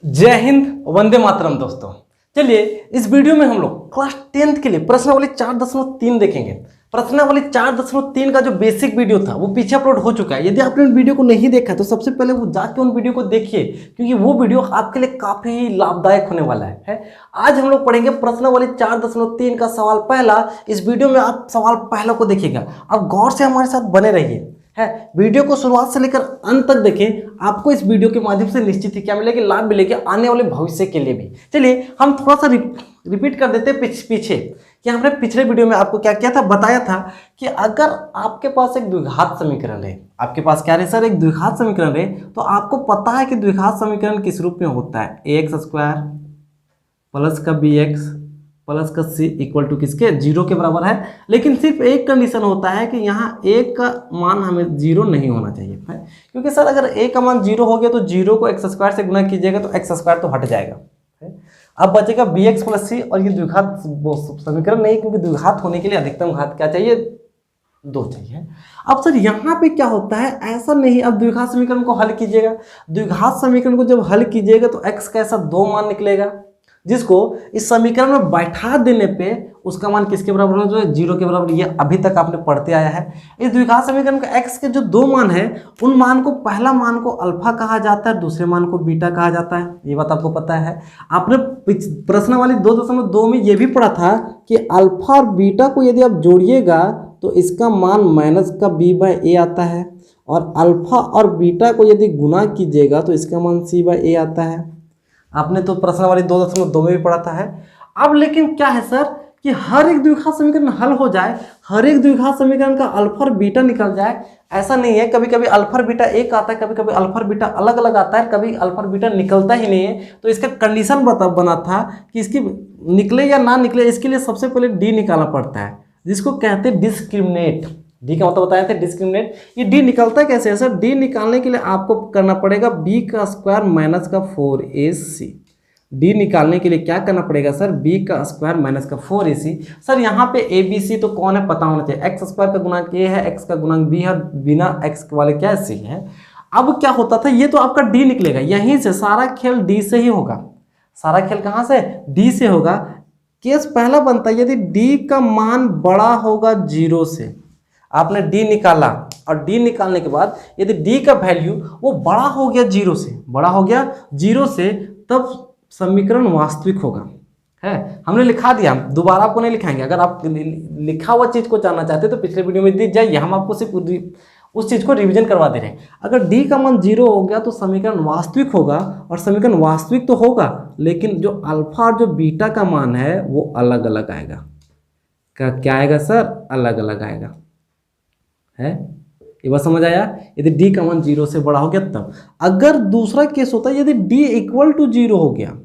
जय हिंद, वंदे मातरम दोस्तों। चलिए इस वीडियो में हम लोग क्लास 10th के लिए प्रश्नावली 4.3 देखेंगे। प्रश्नावली 4.3 का जो बेसिक वीडियो था वो पीछे अपलोड हो चुका है। यदि आपने उन वीडियो को नहीं देखा तो सबसे पहले वो जाके उन वीडियो को देखिए, क्योंकि वो वीडियो आपके लिए काफी लाभदायक होने वाला है। आज हम लोग पढ़ेंगे प्रश्नावली 4.3 का सवाल पहला। इस वीडियो में आप सवाल पहला को देखिएगा, आप गौर से हमारे साथ बने रहिए है। वीडियो को शुरुआत से लेकर अंत तक देखें। आपको इस वीडियो के माध्यम से निश्चित ही क्या मिलेगी, लाभ मिलेगी आने वाले भविष्य के लिए भी। चलिए हम थोड़ा सा रिपीट कर देते हैं पीछे कि हमने पिछले वीडियो में आपको क्या किया था, बताया था कि अगर आपके पास एक द्विघात समीकरण है, आपके पास क्या है सर, एक द्विघात समीकरण है, तो आपको पता है कि द्विघात समीकरण किस रूप में होता है, ax स्क्वायर प्लस का bx प्लस का c इक्वल टू किसके, 0 के बराबर है। लेकिन सिर्फ एक कंडीशन होता है कि यहाँ a का मान हमें 0 नहीं होना चाहिए है, क्योंकि सर अगर a का मान 0 हो गया तो 0 को x स्क्वायर से गुना कीजिएगा तो x स्क्वायर तो हट जाएगा है। अब बचेगा bx प्लस c, और ये द्विघात समीकरण नहीं, क्योंकि द्विघात होने के लिए अधिकतम घात क्या चाहिए, 2 चाहिए। अब सर यहाँ पे क्या होता है, ऐसा नहीं, अब द्विघात समीकरण को हल कीजिएगा। द्विघात समीकरण को जब हल कीजिएगा तो x का ऐसा 2 मान निकलेगा, जिसको इस समीकरण में बैठा देने पे उसका मान किसके बराबर हो, जो है 0 के बराबर। ये अभी तक आपने पढ़ते आया है। इस द्विघात समीकरण का x के जो 2 मान है, उन मान को, पहला मान को अल्फा कहा जाता है, दूसरे मान को बीटा कहा जाता है। ये बात आपको पता है। आपने प्रश्नावली 2.2 में ये भी पढ़ा था कि अल्फा और बीटा को यदि आप जोड़िएगा तो इसका मान माइनस का b/a आता है, और अल्फा और बीटा को यदि गुना कीजिएगा तो इसका मान c/a आता है। आपने तो प्रश्नावली 2.2 में भी पढ़ा था है। अब लेकिन क्या है सर कि हर एक द्विघात समीकरण हल हो जाए, हर एक द्विघात समीकरण का अल्फा और बीटा निकल जाए, ऐसा नहीं है। कभी कभी अल्फा और बीटा एक आता है, कभी कभी अल्फा और बीटा अलग अलग आता है, कभी अल्फा और बीटा निकलता ही नहीं है। तो इसका कंडीशन बना था कि इसकी निकले या ना निकले, इसके लिए सबसे पहले डी निकालना पड़ता है, जिसको कहते हैं डिस्क्रिमिनेट। डी का मतलब बताया था डिस्क्रिमिनेट। ये डी निकलता कैसे है सर, डी निकालने के लिए आपको करना पड़ेगा b का स्क्वायर माइनस का 4ac। डी निकालने के लिए क्या करना पड़ेगा सर, b का स्क्वायर माइनस का 4ac। सर यहाँ पे abc तो कौन है पता होना चाहिए, x स्क्वायर का गुणांक a है, x का गुणांक b है, बिना x वाले क्या c है। अब क्या होता था, ये तो आपका d निकलेगा, यहीं से सारा खेल d से ही होगा। सारा खेल कहाँ से, d से होगा। केस पहला बनता है यदि d का मान बड़ा होगा 0 से। आपने d निकाला, और d निकालने के बाद यदि d का वैल्यू वो बड़ा हो गया 0 से, बड़ा हो गया 0 से, तब समीकरण वास्तविक होगा है। हमने लिखा दिया, हम दोबारा आपको नहीं लिखाएंगे। अगर आप लिखा हुआ चीज को जानना चाहते हैं तो पिछले वीडियो में दे जाइए, हम आपको सिर्फ उस चीज को रिवीजन करवा दे रहे हैं। अगर d का मान 0 हो गया तो समीकरण वास्तविक होगा, और समीकरण वास्तविक तो होगा, लेकिन जो अल्फा और जो बीटा का मान है वो अलग अलग आएगा। क्या आएगा सर, अलग अलग आएगा है। ये बात समझ आया। यदि d का मान 0 से बड़ा हो गया तब। अगर दूसरा केस होता है यदि d इक्वल टू 0 हो गया,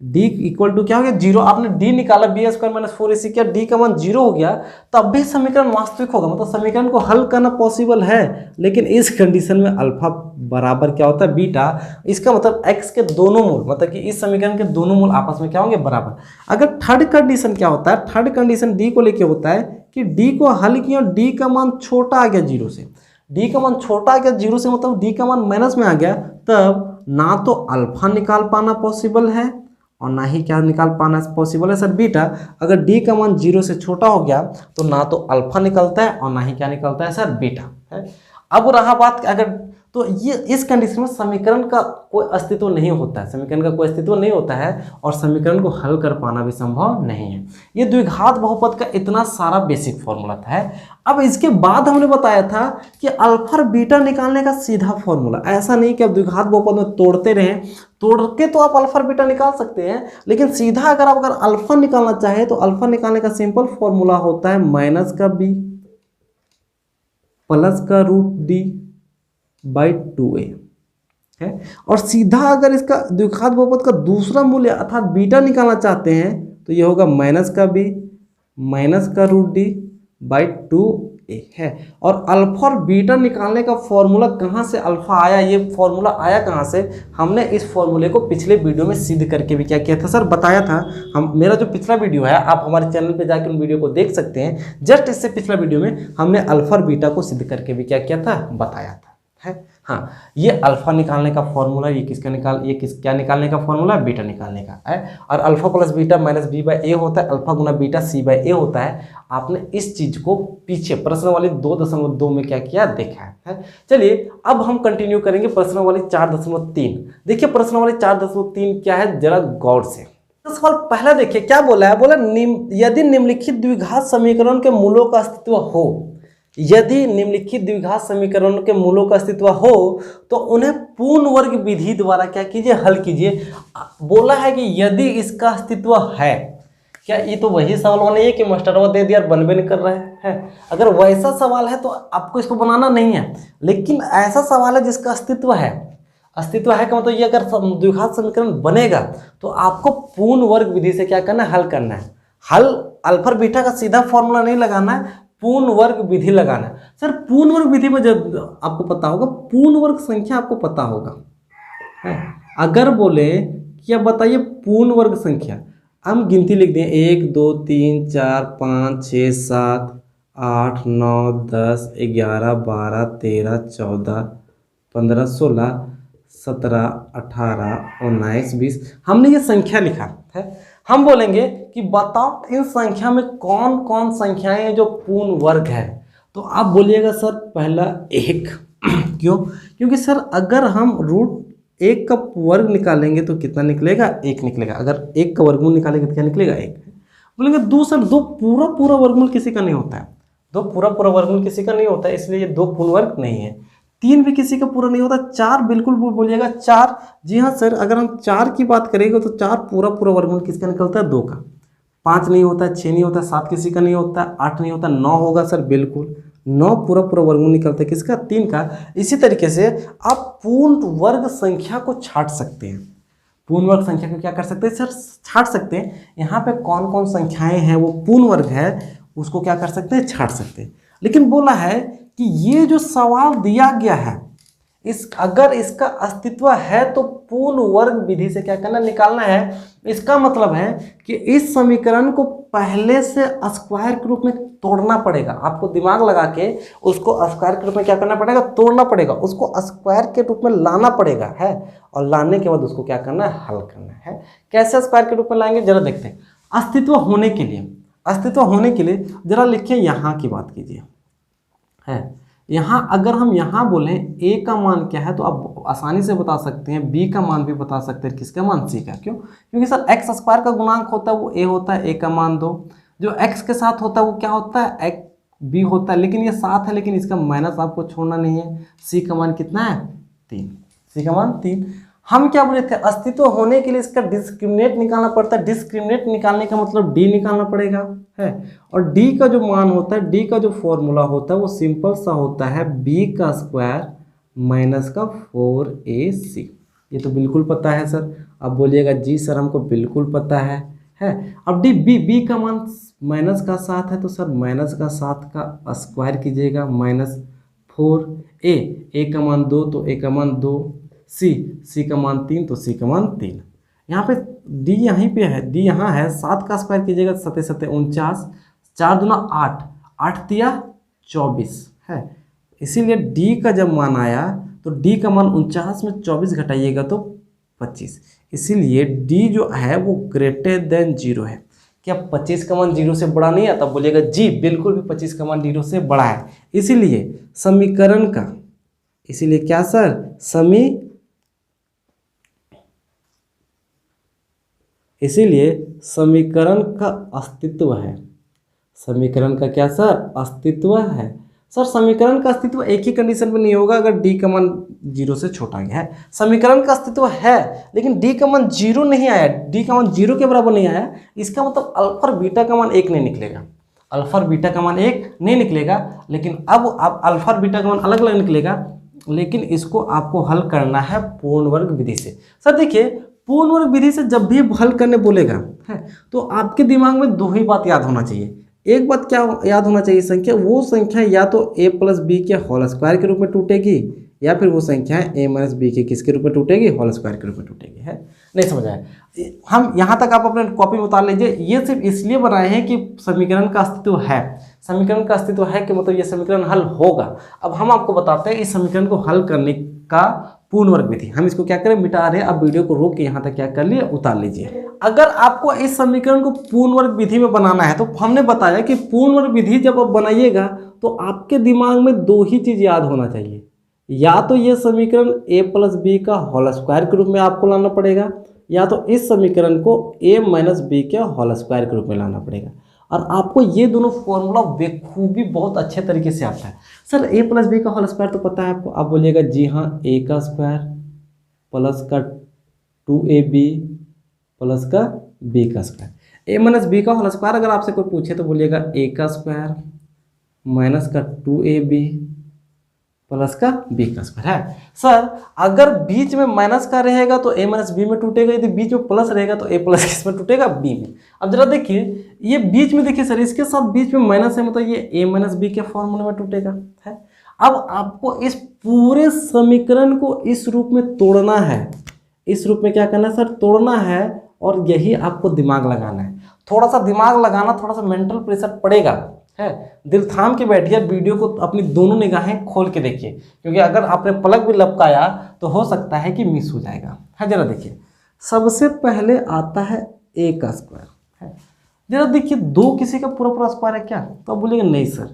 d इक्वल टू क्या हो गया, 0, आपने d निकाला, b स्क्वायर माइनस 4ac किया, d का मान 0 हो गया, तब भी समीकरण वास्तविक होगा। मतलब समीकरण को हल करना पॉसिबल है, लेकिन इस कंडीशन में अल्फा बराबर क्या होता है, बीटा। इसका मतलब x के दोनों मूल, मतलब कि इस समीकरण के दोनों मूल आपस में क्या होंगे, बराबर। अगर थर्ड कंडीशन क्या होता है, थर्ड कंडीशन d को लेके होता है कि d को हल किया, d का मान छोटा आ गया 0 से, d का मान छोटा आ गया 0 से, मतलब d का मान माइनस में आ गया, तब ना तो अल्फा निकाल पाना पॉसिबल है और ना ही क्या निकाल पाना पॉसिबल है सर, बीटा। अगर d का मान 0 से छोटा हो गया तो ना तो अल्फा निकलता है और ना ही क्या निकलता है सर, बीटा है। अब रहा बात, अगर तो ये इस कंडीशन में समीकरण का कोई अस्तित्व नहीं होता है, समीकरण का कोई अस्तित्व नहीं होता है, और समीकरण को हल कर पाना भी संभव नहीं है। ये द्विघात बहुपद का इतना सारा बेसिक फॉर्मूला था है। अब इसके बाद हमने बताया था कि अल्फा और बीटा निकालने का सीधा फॉर्मूला, ऐसा नहीं कि आप द्विघात बहुपद में तोड़ते रहें, तोड़ के तो आप अल्फा और बीटा निकाल सकते हैं, लेकिन सीधा अगर अल्फा निकालना चाहे तो अल्फा निकालने का सिंपल फॉर्मूला होता है माइनस का b प्लस का √d/2a है। और सीधा अगर इसका द्विघात बहुपद का दूसरा मूल्य अर्थात बीटा निकालना चाहते हैं तो ये होगा माइनस का b माइनस का √d/2a है। और अल्फा और बीटा निकालने का फॉर्मूला कहाँ से अल्फा आया, ये फॉर्मूला आया कहाँ से, हमने इस फॉर्मूले को पिछले वीडियो में सिद्ध करके भी क्या किया था सर, बताया था। हम, मेरा जो पिछला वीडियो है आप हमारे चैनल पे जाकर उन वीडियो को देख सकते हैं। जस्ट इससे पिछला वीडियो में हमने अल्फा और बीटा को सिद्ध करके भी क्या किया था, बताया था। है। हाँ, ये अल्फा निकालने का फॉर्मूला, ये क्या निकालने का फॉर्मूला है, बीटा निकालने का है। और alpha plus beta minus B by A होता है, अल्फा गुना बीटा सी बाई ए होता है। आपने इस चीज को पीछे प्रश्न वाली 2.2 में क्या किया, देखा है। चलिए अब हम कंटिन्यू करेंगे प्रश्न वाली 4.3। देखिए प्रश्न वाली 4.3 क्या है, जरा गौर से। तो सवाल पहला देखिए क्या बोला है, बोला यदि निम्नलिखित द्विघात समीकरण के मूलों का अस्तित्व हो, यदि निम्नलिखित द्विघात समीकरणों के मूलों का अस्तित्व हो तो उन्हें पूर्ण वर्ग विधि द्वारा क्या कीजिए, हल कीजिए। बोला है कि यदि इसका अस्तित्व है, क्या ये तो वही सवाल नहीं है कि मास्टरवा दे दिया बनबे नहीं कर रहा है। अगर वैसा सवाल है तो आपको इसको बनाना नहीं है, लेकिन ऐसा सवाल है जिसका अस्तित्व है। अस्तित्व है का मतलब ये अगर द्विघात समीकरण बनेगा तो आपको पूर्ण वर्ग विधि से क्या करना है, हल करना है। हल अल्फा बीटा का सीधा फॉर्मूला नहीं लगाना है, पूर्ण वर्ग विधि लगाना है। सर पूर्ण वर्ग विधि में जब आपको पता होगा, पूर्ण वर्ग संख्या आपको पता होगा है। अगर बोले कि अब बताइए पूर्ण वर्ग संख्या, हम गिनती लिख दें 1 2 3 4 5 6 7 8 9 10 11 12 13 14 15 16 17 18 19 20, हमने ये संख्या लिखा है। हम बोलेंगे कि बताओ इन संख्या में कौन कौन संख्याएं हैं जो पूर्ण वर्ग है। तो आप बोलिएगा सर पहला 1। क्यों? क्योंकि सर अगर हम √1 का वर्ग निकालेंगे तो कितना निकलेगा, 1 निकलेगा। अगर 1 का वर्गमूल निकालेंगे तो क्या निकलेगा, 1। बोलेंगे 2 सर, 2 पूरा वर्गमूल किसी का नहीं होता है, 2 पूरा वर्गमूल किसी का नहीं होता है, इसलिए ये 2 पूर्ण वर्ग नहीं है। 3 भी किसी का पूरा नहीं होता। 4 बिल्कुल बोलिएगा 4, जी हाँ सर, अगर हम 4 की बात करेंगे तो 4 पूरा वर्गमूल किसका निकलता है, 2 का। 5 नहीं होता, 6 नहीं होता, 7 किसी का नहीं होता, 8 नहीं होता, 9 होगा सर, बिल्कुल 9 पूरा वर्गमूल निकलता है किसका, 3 का। इसी तरीके से आप पूर्ण वर्ग संख्या को छांट सकते हैं। पूर्ण वर्ग संख्या को क्या कर सकते हैं सर, छांट सकते हैं। यहाँ पे कौन कौन संख्याएं हैं वो पूर्ण वर्ग है, उसको क्या कर सकते हैं, छांट सकते हैं। लेकिन बोला है कि ये जो सवाल दिया गया है, अगर इसका अस्तित्व है तो पूर्ण वर्ग विधि से क्या करना, निकालना है। इसका मतलब है कि इस समीकरण को पहले से स्क्वायर के रूप में तोड़ना पड़ेगा। आपको दिमाग लगा के उसको स्क्वायर के रूप में क्या करना पड़ेगा, तोड़ना पड़ेगा, उसको स्क्वायर के रूप में लाना पड़ेगा है। और लाने के बाद उसको क्या करना है, हल करना है। कैसे स्क्वायर के रूप में लाएंगे जरा देखते हैं। अस्तित्व होने के लिए जरा लिखिए, यहाँ की बात कीजिए है। यहाँ अगर हम यहाँ बोलें a का मान क्या है तो आप आसानी से बता सकते हैं, b का मान भी बता सकते हैं, किसका मान, c का। क्यों? क्योंकि सर x स्क्वायर का गुणांक होता है वो a होता है, a का मान 2। जो x के साथ होता है वो क्या होता है, b होता है। लेकिन ये 7 है, लेकिन इसका माइनस आपको छोड़ना नहीं है। c का मान कितना है, 3। c का मान 3। हम क्या बोले थे, अस्तित्व होने के लिए इसका डिस्क्रिमिनेट निकालना पड़ता है। डिस्क्रिमिनेट निकालने का मतलब d निकालना पड़ेगा है। और d का जो मान होता है, d का जो फॉर्मूला होता है वो सिंपल सा होता है b का स्क्वायर माइनस का 4ac। ये तो बिल्कुल पता है सर। अब बोलिएगा जी सर हमको बिल्कुल पता है। अब b का मान माइनस का 7 है तो सर माइनस का 7 का स्क्वायर कीजिएगा, -4। a का मान 2 तो a का मान 2, c का मान 3 तो c का मान 3। यहाँ पे d यहीं पे है, d यहाँ है। 7 का स्क्वायर कीजिएगा, 7 7 49, 4 दूना 8, 8 तिया 24 है। इसीलिए d का जब मान आया तो d का मान 49 में 24 घटाइएगा तो 25। इसीलिए d जो है वो ग्रेटर देन 0 है। क्या 25 का मान 0 से बड़ा नहीं आता? बोलिएगा जी बिल्कुल भी 25 का मान 0 से बड़ा है। इसीलिए समीकरण का, इसीलिए क्या सर, इसीलिए समीकरण का अस्तित्व है। समीकरण का क्या सर, अस्तित्व है। सर समीकरण का अस्तित्व एक ही कंडीशन में नहीं होगा, अगर d का मान 0 से छोटा गया है। समीकरण का अस्तित्व है लेकिन d का मान 0 नहीं आया, d का मान 0 के बराबर नहीं आया, इसका मतलब अल्फा और बीटा का मान 1 नहीं निकलेगा। अल्फा और बीटा का मान 1 नहीं निकलेगा। लेकिन अब आप अल्फा और बीटा का मान अलग अलग निकलेगा, लेकिन इसको आपको हल करना है पूर्ण वर्ग विधि से। सर देखिए, पूर्ण वर्ग विधि से जब भी हल करने बोलेगा है तो आपके दिमाग में 2 ही बात याद होना चाहिए। एक बात क्या याद होना चाहिए, संख्या, वो संख्या या तो a प्लस बी के होल स्क्वायर के रूप में टूटेगी, या फिर वो संख्या a माइनस बी के किसके रूप में टूटेगी, होल स्क्वायर के रूप में टूटेगी है। नहीं समझ आया? हम यहाँ तक आप अपने कॉपी में उतार लीजिए। ये सिर्फ इसलिए बनाए हैं कि समीकरण का अस्तित्व है। समीकरण का अस्तित्व है कि मतलब ये समीकरण हल होगा। अब हम आपको बताते हैं इस समीकरण को हल करने का पूर्ण वर्ग विधि। हम इसको क्या करें, मिटा रहे हैं। अब वीडियो को रोक के यहाँ तक क्या कर लिए, उतार लीजिए। अगर आपको इस समीकरण को पूर्ण वर्ग विधि में बनाना है तो हमने बताया कि पूर्ण वर्ग विधि जब आप बनाइएगा तो आपके दिमाग में दो ही चीज़ याद होना चाहिए, या तो ये समीकरण a प्लस बी का होल स्क्वायर के रूप में आपको लाना पड़ेगा, या तो इस समीकरण को a माइनस बी के होल स्क्वायर के रूप में लाना पड़ेगा। और आपको ये दोनों फॉर्मूला बेखूबी बहुत अच्छे तरीके से आता है। सर a प्लस बी का होल स्क्वायर तो पता है आपको, आप बोलिएगा जी हाँ, a का स्क्वायर प्लस का 2ab प्लस का b का स्क्वायर। a माइनस बी का होल स्क्वायर अगर आपसे कोई पूछे तो बोलिएगा a का स्क्वायर माइनस का 2ab प्लस का b का स्क्वायर है। सर अगर बीच में माइनस का रहेगा तो a माइनस बी में टूटेगा, यदि बीच में प्लस रहेगा तो a प्लस किस में टूटेगा, b में। अब जरा देखिए ये बीच में, देखिए सर इसके साथ बीच में माइनस है, मतलब ये a माइनस बी के फॉर्मूले में टूटेगा है। अब आपको इस पूरे समीकरण को इस रूप में तोड़ना है। इस रूप में क्या करना है सर, तोड़ना है, और यही आपको दिमाग लगाना है। थोड़ा सा दिमाग लगाना, थोड़ा सा मेंटल प्रेशर पड़ेगा है। दिल थाम के बैठिए, वीडियो को अपनी दोनों निगाहें खोल के देखिए, क्योंकि अगर आपने पलक भी लपकाया तो हो सकता है कि मिस हो जाएगा है। जरा देखिए, सबसे पहले आता है a का स्क्वायर है। जरा देखिए, दो किसी का पूरा पूरा स्क्वायर है क्या, तो आप बोलेंगे नहीं सर,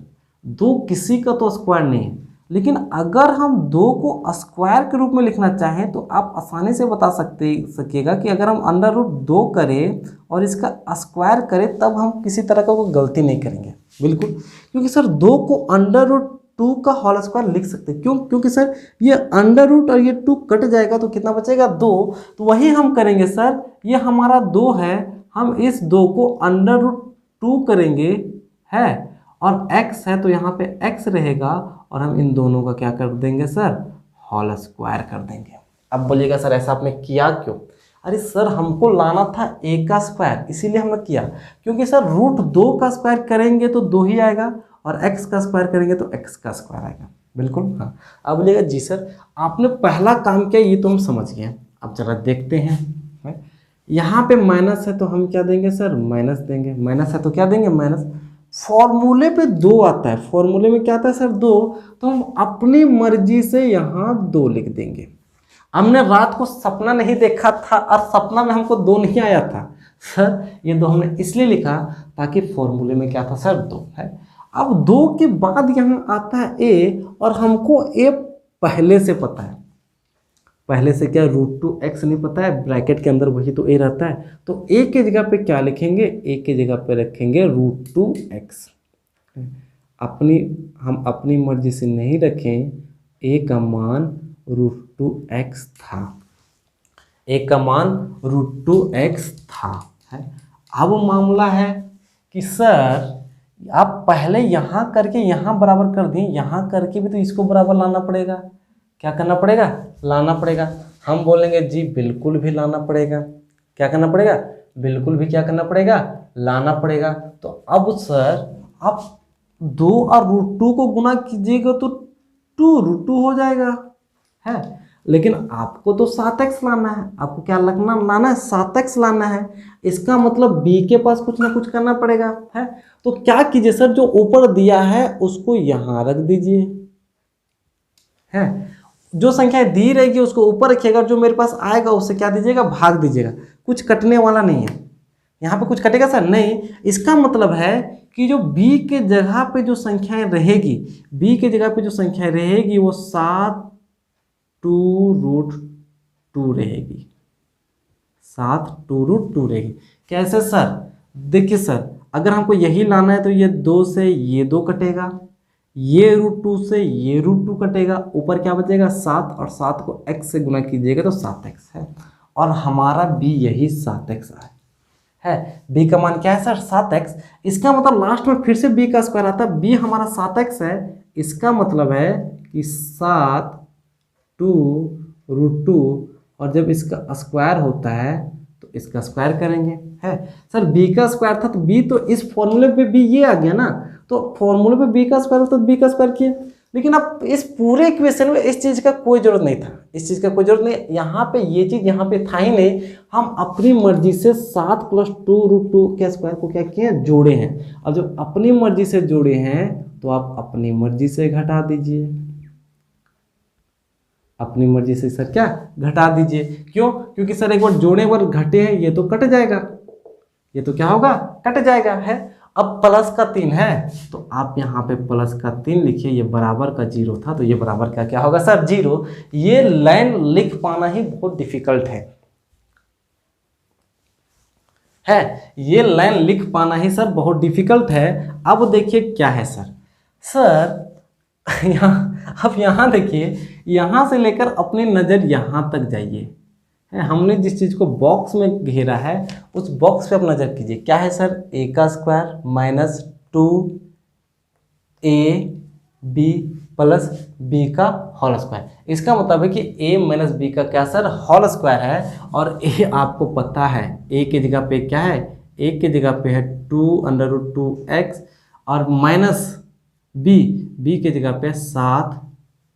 दो किसी का तो स्क्वायर नहीं है। लेकिन अगर हम दो को स्क्वायर के रूप में लिखना चाहें तो आप आसानी से बता सकिएगा कि अगर हम अंडर रूट 2 करें और इसका स्क्वायर करें तब हम किसी तरह का कोई गलती नहीं करेंगे, बिल्कुल। क्योंकि सर 2 को अंडर रूट 2 का होल स्क्वायर लिख सकते हैं। क्यों? क्योंकि सर ये अंडर रूट और ये 2 कट जाएगा तो कितना बचेगा, 2। तो वही हम करेंगे सर, ये हमारा 2 है, हम इस 2 को अंडर रूट 2 करेंगे है, और x है तो यहाँ पे x रहेगा, और हम इन दोनों का क्या कर देंगे सर, होल स्क्वायर कर देंगे। अब बोलिएगा सर ऐसा आपने किया क्यों? अरे सर हमको लाना था a का स्क्वायर, इसीलिए हमने किया। क्योंकि सर रूट 2 का स्क्वायर करेंगे तो 2 ही आएगा, और x का स्क्वायर करेंगे तो x का स्क्वायर आएगा, बिल्कुल। हाँ, अब बोलिएगा जी सर आपने पहला काम किया, ये तो हम समझ गए। अब जरा देखते हैं, यहाँ पे माइनस है तो हम क्या देंगे सर, माइनस देंगे। माइनस है तो क्या देंगे, माइनस। फॉर्मूले पे 2 आता है, फॉर्मूले में क्या आता है सर, 2, तो हम अपनी मर्जी से यहाँ 2 लिख देंगे। हमने रात को सपना नहीं देखा था और सपना में हमको 2 नहीं आया था सर, ये 2 हमने इसलिए लिखा ताकि फॉर्मूले में क्या था सर, 2 है। अब 2 के बाद यहाँ आता है a, और हमको a पहले से पता है। पहले से क्या, √2x नहीं पता है, ब्रैकेट के अंदर वही तो a रहता है। तो a के जगह पे क्या लिखेंगे, a के जगह पे रखेंगे √2x। हम अपनी मर्जी से नहीं रखें, a का मान √2x था, a का मान √2x था है। अब मामला है कि सर आप पहले यहाँ करके यहाँ बराबर कर दिए, यहाँ करके भी तो इसको बराबर लाना पड़ेगा। क्या करना पड़ेगा, लाना पड़ेगा। हम बोलेंगे जी बिल्कुल भी लाना पड़ेगा। क्या करना पड़ेगा, बिल्कुल भी क्या करना पड़ेगा, लाना पड़ेगा। तो अब सर आप 2 और √2 को गुना कीजिएगा तो 2√2 हो जाएगा है। लेकिन आपको तो 7x लाना है, आपको क्या लाना है, 7x लाना है। इसका मतलब b के पास कुछ ना कुछ करना पड़ेगा है। तो क्या कीजिए सर, जो ऊपर दिया है उसको यहाँ रख दीजिए है। जो संख्या दी रहेगी उसको ऊपर रखिएगा, जो मेरे पास आएगा उससे क्या दीजिएगा, भाग दीजिएगा। कुछ कटने वाला नहीं है, यहाँ पे कुछ कटेगा सर नहीं। इसका मतलब है कि जो b के जगह पे जो संख्याएं रहेगी, b के जगह पे जो संख्याएं रहेगी वो 7√2 रहेगी, 7√2 रहेगी। कैसे सर, देखिए सर अगर हमको यही लाना है तो ये 2 से ये 2 कटेगा, ये √2 से ये √2 कटेगा, ऊपर क्या बचेगा 7, और 7 को x से गुना कीजिएगा तो 7x है। और हमारा b यही 7x है। b का मान क्या है सर, 7x। इसका मतलब लास्ट में फिर से b का स्क्वायर आता है, b हमारा 7x है। इसका मतलब है कि 7√2, और जब इसका स्क्वायर होता है तो इसका स्क्वायर करेंगे है। सर b का स्क्वायर था तो b, तो इस फॉर्मूले पे b ये आ गया ना, तो फॉर्मूले पे b का स्क्वायर होता है तो b का स्क्वायर किए। लेकिन अब इस पूरे इक्वेशन में इस चीज़ का कोई ज़रूरत नहीं था, इस चीज़ का कोई ज़रूरत नहीं। यहाँ पे ये चीज़ यहाँ पे था ही नहीं, हम अपनी मर्जी से 7 + 2√2 के स्क्वायर को क्या किए, जोड़े हैं। अब जब अपनी मर्जी से जोड़े हैं तो आप अपनी मर्जी से घटा दीजिए, अपनी मर्जी से सर क्या घटा दीजिए। क्यों? क्योंकि सर एक बार जोड़े एक बार घटे हैं, ये तो कट जाएगा, ये तो क्या होगा, कट जाएगा है। अब प्लस का 3 है तो आप यहाँ पे प्लस का 3 लिखिए, ये बराबर का 0 था तो ये बराबर का क्या होगा सर, 0। ये लाइन लिख पाना ही बहुत डिफिकल्ट है, ये लाइन लिख पाना ही सर बहुत डिफिकल्ट है। अब देखिए क्या है सर अब यहाँ देखिए, यहाँ से लेकर अपनी नज़र यहाँ तक जाइए, हमने जिस चीज़ को बॉक्स में घेरा है उस बॉक्स पे आप नज़र कीजिए, क्या है सर, a का square minus 2ab plus b का होल स्क्वायर। इसका मतलब है कि a माइनस b का क्या सर, होल स्क्वायर है। और a आपको पता है a की जगह पे क्या है, a की जगह पे है 2√2x और माइनस b की जगह पे 7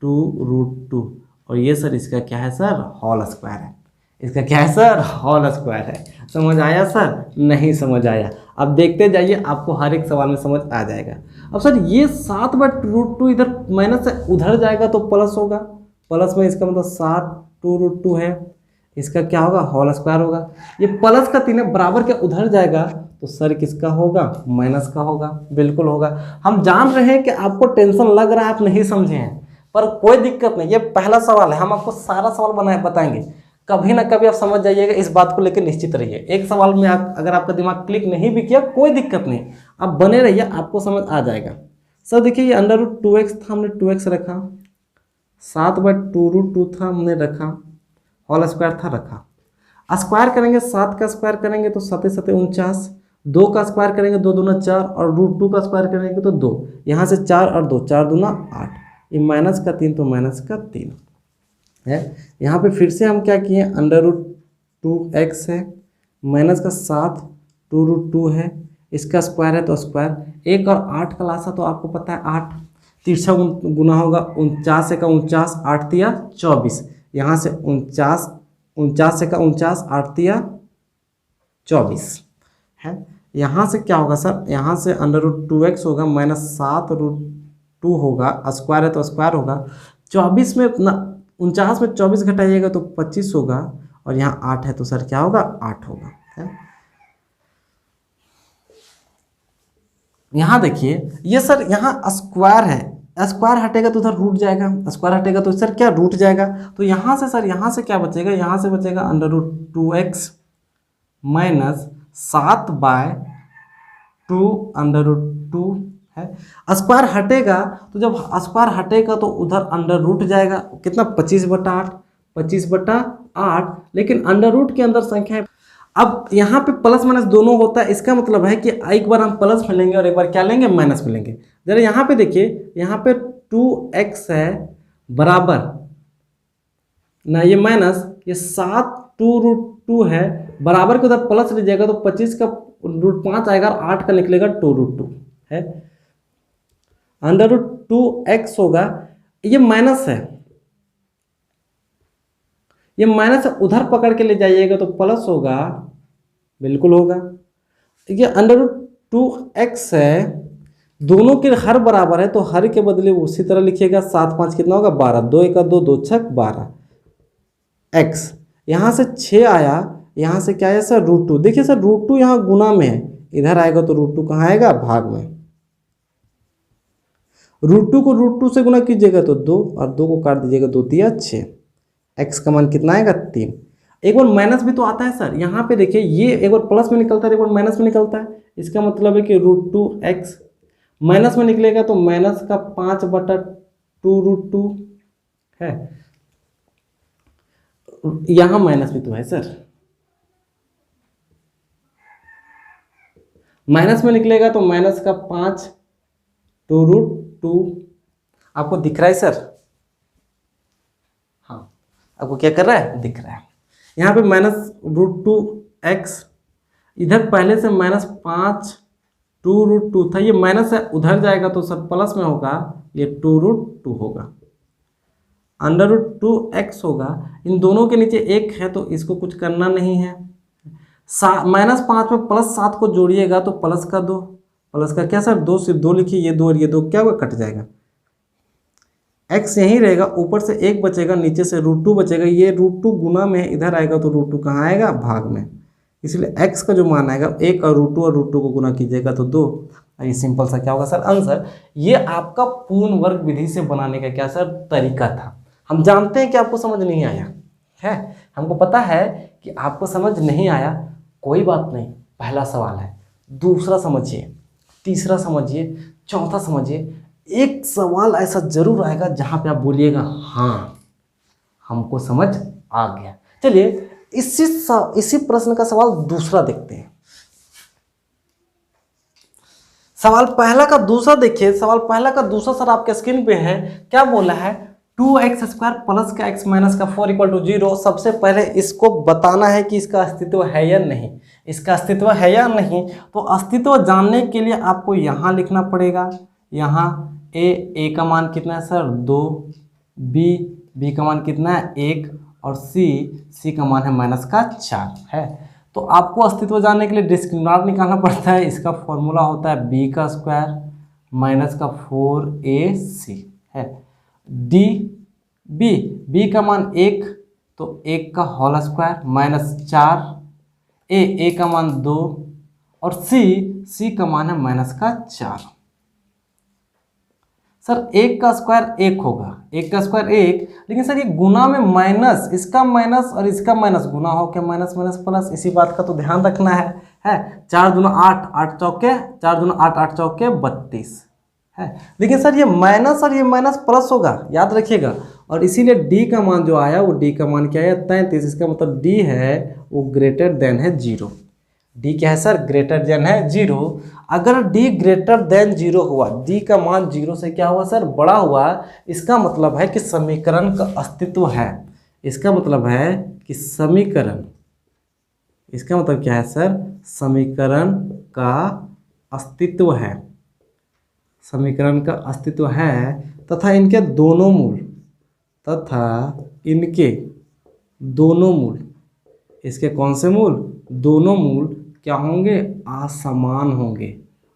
2√2 और ये सर इसका क्या है सर, होल स्क्वायर है। इसका क्या है सर, होल स्क्वायर है। समझ आया सर? नहीं समझ आया? अब देखते जाइए, आपको हर एक सवाल में समझ आ जाएगा। अब सर ये 7/√2 इधर माइनस है, उधर जाएगा तो प्लस होगा, प्लस में इसका मतलब 7 2√2 है, इसका क्या होगा, होल स्क्वायर होगा। ये प्लस का 3 है, बराबर के उधर जाएगा तो सर किसका होगा, माइनस का होगा, बिल्कुल होगा। हम जान रहे हैं कि आपको टेंशन लग रहा है, आप नहीं समझे हैं, पर कोई दिक्कत नहीं, ये पहला सवाल है, हम आपको सारा सवाल बताएंगे, कभी ना कभी आप समझ जाइएगा। इस बात को लेकर निश्चित रहिए। एक सवाल में अगर आपका दिमाग क्लिक नहीं भी किया कोई दिक्कत नहीं, आप बने रहिए, आपको समझ आ जाएगा। सर देखिए ये √2x था, हमने 2x रखा, 7/2√2 था, हमने रखा, होल स्क्वायर था रखा। स्क्वायर करेंगे, 7 का स्क्वायर करेंगे तो 7 7 49, 2 का स्क्वायर करेंगे 2 दूना 4 और √2 का स्क्वायर करेंगे तो 2, यहाँ से 4 और 2 4 दूना 8, ये माइनस का 3 तो माइनस का 3 है। यहाँ पे फिर से हम क्या किए, √2x है, माइनस का 7 2√2 है, इसका स्क्वायर है तो स्क्वायर, 1 और 8 का लासा तो आपको पता है 8, तिरछा गुना होगा 49 का 49, 8 तिया 24, यहाँ से 49 का 49, 8 तिया 24 है। यहाँ से क्या होगा सर, यहाँ से √2x होगा माइनस 7√2 होगा, स्क्वायर है तो स्क्वायर होगा, 24 में 49 में 24 घटाइएगा तो 25 होगा और यहाँ 8 है तो सर क्या होगा, 8 होगा है। यहाँ देखिए ये सर यहाँ स्क्वायर है, स्क्वायर हटेगा तो उधर रूट जाएगा, स्क्वायर हटेगा तो सर क्या रूट जाएगा, तो यहाँ से सर यहाँ से क्या बचेगा, यहाँ से बचेगा √2x माइनस 7/2 है। स्क्वायर हटेगा तो जब स्क्वायर हटेगा तो उधर अंडर रूट जाएगा, कितना 25/8, 25/8, लेकिन अंडर रूट के अंदर संख्या है। अब यहाँ पे प्लस माइनस दोनों होता है, इसका मतलब है कि एक बार हम प्लस में लेंगे और एक बार क्या लेंगे, माइनस में लेंगे। जरा यहाँ पे देखिए, यहाँ पे 2x है बराबर ना, ये माइनस, ये 7 2√2 है, बराबर के उधर प्लस लीजिएगा तो 25 का √5 आएगा और 8 का निकलेगा 2√2 है, √2x होगा, ये माइनस है, ये माइनस उधर पकड़ के ले जाइएगा तो प्लस होगा, बिल्कुल होगा। ये √2x है, दोनों के हर बराबर है तो हर के बदले उसी तरह लिखिएगा, 7 5 कितना होगा, 12, 2 1 2 2 6 12 x, यहाँ से 6 आया, यहाँ से क्या है सर, √2। देखिए सर √2 यहाँ गुना में है, इधर आएगा तो √2 कहाँ आएगा, भाग में। √2 को √2 से गुना कीजिएगा तो 2 और 2 को काट दीजिएगा, 2 तिया 6, x का मान कितना आएगा, 3। एक बार माइनस भी तो आता है सर, यहाँ पे देखिए ये एक बार प्लस में निकलता है, एक बार माइनस में निकलता है, इसका मतलब है कि √2x माइनस में निकलेगा तो माइनस का 5/2√2 है, यहाँ माइनस भी तो है सर, माइनस में निकलेगा तो माइनस का 5 2√2, आपको दिख रहा है सर, हाँ आपको क्या कर रहा है, दिख रहा है। यहाँ पे माइनस √2x, इधर पहले से माइनस 5 2√2 था, ये माइनस है, उधर जाएगा तो सर प्लस में होगा ये 2√2 होगा, √2x होगा। इन दोनों के नीचे 1 है तो इसको कुछ करना नहीं है। -5 में +7 को जोड़िएगा तो प्लस का 2, प्लस का क्या सर 2, सिर्फ 2 लिखिए, ये 2 और ये 2 क्या होगा, कट जाएगा। x यहीं रहेगा, ऊपर से 1 बचेगा, नीचे से √2 बचेगा। ये √2 गुना में इधर आएगा तो √2 कहाँ आएगा, भाग में। इसलिए x का जो मान आएगा 1 और √2 को गुना कीजिएगा तो 2। ये सिंपल सा क्या होगा सर, आंसर। ये आपका पूर्ण वर्ग विधि से बनाने का क्या सर तरीका था। हम जानते हैं कि आपको समझ नहीं आया है, हमको पता है कि आपको समझ नहीं आया, कोई बात नहीं। पहला सवाल है, दूसरा समझिए, तीसरा समझिए, चौथा समझिए। एक सवाल ऐसा जरूर आएगा जहां पे आप बोलिएगा हाँ हमको समझ आ गया। चलिए इसी प्रश्न का सवाल दूसरा देखते हैं। सवाल पहला का दूसरा देखिए, सवाल पहला का दूसरा सर आपके स्क्रीन पे है। क्या बोला है, 2x² प्लस का x माइनस का 4 = 0। सबसे पहले इसको बताना है कि इसका अस्तित्व है या नहीं, इसका अस्तित्व है या नहीं। तो अस्तित्व जानने के लिए आपको यहाँ लिखना पड़ेगा, यहाँ a का मान कितना है सर 2, b का मान कितना है 1 और c का मान है -4 है। तो आपको अस्तित्व जानने के लिए डिस्क्रिमिनेंट निकालना पड़ता है। इसका फॉर्मूला होता है b² माइनस का 4ac है। b का मान 1 तो 1 का होल स्क्वायर -4, a का मान 2 और c का मान है -4। सर 1 का स्क्वायर 1 होगा, 1 का स्क्वायर 1, लेकिन सर ये गुना में माइनस, इसका माइनस और इसका माइनस गुना हो के माइनस माइनस प्लस, इसी बात का तो ध्यान रखना है। 4 दूना 8, 8 चौके 4 दूना 8, 8 चौके 32 है। लेकिन सर ये माइनस और ये माइनस प्लस होगा, याद रखिएगा। और इसीलिए d का मान जो आया वो d का मान क्या है 33। इसका मतलब d है वो ग्रेटर देन है 0। d क्या है सर, ग्रेटर देन है 0। अगर d ग्रेटर देन 0 हुआ, d का मान 0 से क्या हुआ सर, बड़ा हुआ, इसका मतलब है कि समीकरण का अस्तित्व है। इसका मतलब है कि समीकरण, इसका मतलब क्या है सर, समीकरण का अस्तित्व है, समीकरण का अस्तित्व है तथा इनके दोनों मूल, तथा इनके दोनों मूल, इसके कौन से मूल, दोनों मूल क्या होंगे, असमान होंगे,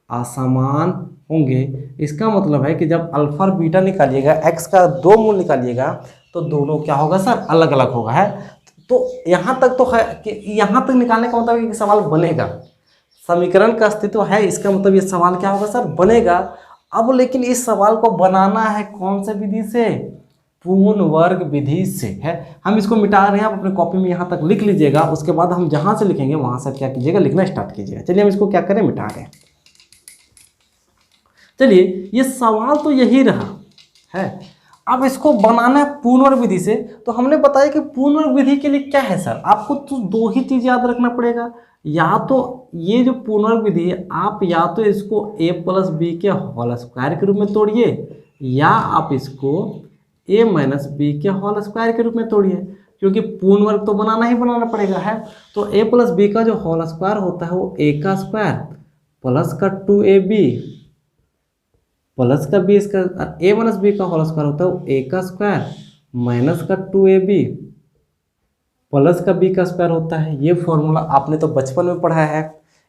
असमान होंगे। इसका मतलब है कि जब अल्फा और बीटा निकालिएगा, x का 2 मूल निकालिएगा तो दोनों क्या होगा सर, अलग अलग होगा है। तो यहाँ तक तो है कि यहाँ तक निकालने का मतलब कि सवाल बनेगा, समीकरण का अस्तित्व है, इसका मतलब ये सवाल क्या होगा सर, बनेगा। अब लेकिन इस सवाल को बनाना है कौन से विधि से, पूर्ण वर्ग विधि से है। हम इसको मिटा रहे हैं, आप अपने कॉपी में यहाँ तक लिख लीजिएगा, उसके बाद हम जहाँ से लिखेंगे वहाँ से क्या कीजिएगा, लिखना स्टार्ट कीजिएगा। चलिए हम इसको क्या करें, मिटा रहे हैं। चलिए ये सवाल तो यही रहा है। अब इसको बनाना है पूर्ण वर्ग विधि से। तो हमने बताया कि पूर्ण वर्ग विधि के लिए क्या है सर, आपको तो 2 ही चीज़ याद रखना पड़ेगा। या तो ये जो पूर्ण वर्ग विधि है, आप या तो इसको a + b के होल स्क्वायर के रूप में तोड़िए, या आप इसको a - b के होल स्क्वायर के रूप में तोड़िए, क्योंकि पूर्ण वर्ग तो बनाना पड़ेगा है। तो a + b का जो होल स्क्वायर होता है वो a का स्क्वायर प्लस का 2ab प्लस का b इसका, a - b का होल स्क्वायर होता है वो a का स्क्वायर माइनस का 2ab प्लस का b का स्क्वायर होता है। ये फॉर्मूला आपने तो बचपन में पढ़ा है,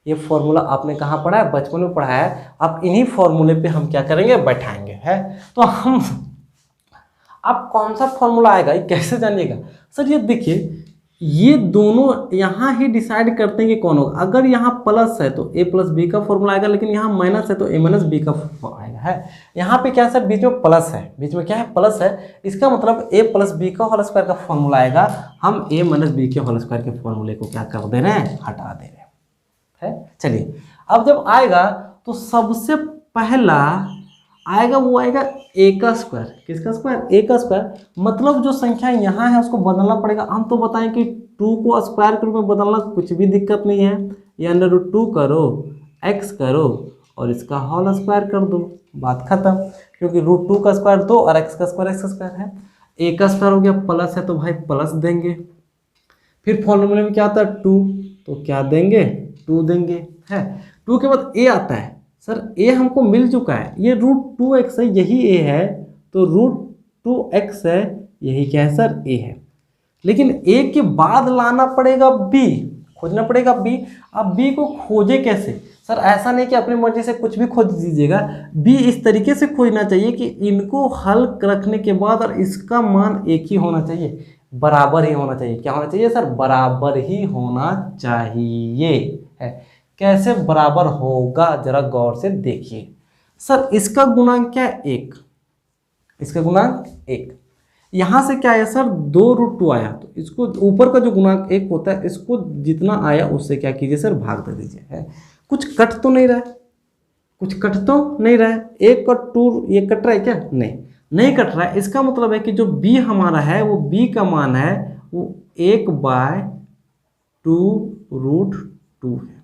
ये फॉर्मूला आपने कहाँ पढ़ा है, बचपन में पढ़ा है। अब इन्हीं फॉर्मूले पे हम क्या करेंगे, बैठाएंगे है। तो हम, अब कौन सा फॉर्मूला आएगा ये कैसे जानिएगा सर, ये देखिए ये दोनों यहाँ ही डिसाइड करते हैं कि कौन होगा। अगर यहाँ प्लस है तो a + b का फॉर्मूला आएगा, लेकिन यहाँ माइनस है तो a - b का आएगा है। यहाँ पे क्या सर, बीच में प्लस है, बीच में क्या है, प्लस है। इसका मतलब a + b का होल स्क्वायर का फॉर्मूला आएगा। हम a - b के होल स्क्वायर के फॉर्मूले को क्या कर दे रहे हैं, हटा दे रहे हैं। चलिए अब जब आएगा तो सबसे पहला आएगा वो आएगा a का स्क्वायर। किसका स्क्वायर, a का स्क्वायर। मतलब जो संख्या यहाँ है उसको बदलना पड़ेगा। हम तो बताएं कि 2 को स्क्वायर के रूप में बदलना कुछ भी दिक्कत नहीं है। ये √2 करो, x करो और इसका होल स्क्वायर कर दो, बात खत्म। क्योंकि √2 का स्क्वायर 2 और x का स्क्वायर है। a का स्क्वायर हो गया, प्लस है तो भाई प्लस देंगे। फिर फॉर्मूले में क्या आता है 2, तो क्या देंगे, 2 देंगे है। 2 के बाद a आता है, सर ए हमको मिल चुका है, ये √2x है, यही ए है, तो √2x है, यही क्या है सर ए है। लेकिन ए के बाद लाना पड़ेगा बी, खोजना पड़ेगा बी। अब बी को खोजे कैसे सर? ऐसा नहीं कि अपनी मर्जी से कुछ भी खोज दीजिएगा, बी इस तरीके से खोजना चाहिए कि इनको हल रखने के बाद और इसका मान एक ही होना चाहिए, बराबर ही होना चाहिए। क्या होना चाहिए सर? बराबर ही होना चाहिए है। कैसे बराबर होगा जरा गौर से देखिए। सर इसका गुणांक क्या है? 1, इसका गुणांक 1। यहाँ से क्या आया सर? 2√2 आया, तो इसको ऊपर का जो गुणांक 1 होता है, इसको जितना आया उससे क्या कीजिए सर? भाग दे दीजिए। है कुछ कट तो नहीं रहा है? कुछ कट तो नहीं रहा है? 1 और 2 ये कट रहा है क्या? नहीं कट रहा है। इसका मतलब है कि जो b हमारा है वो b का मान है वो 1/2√2 है।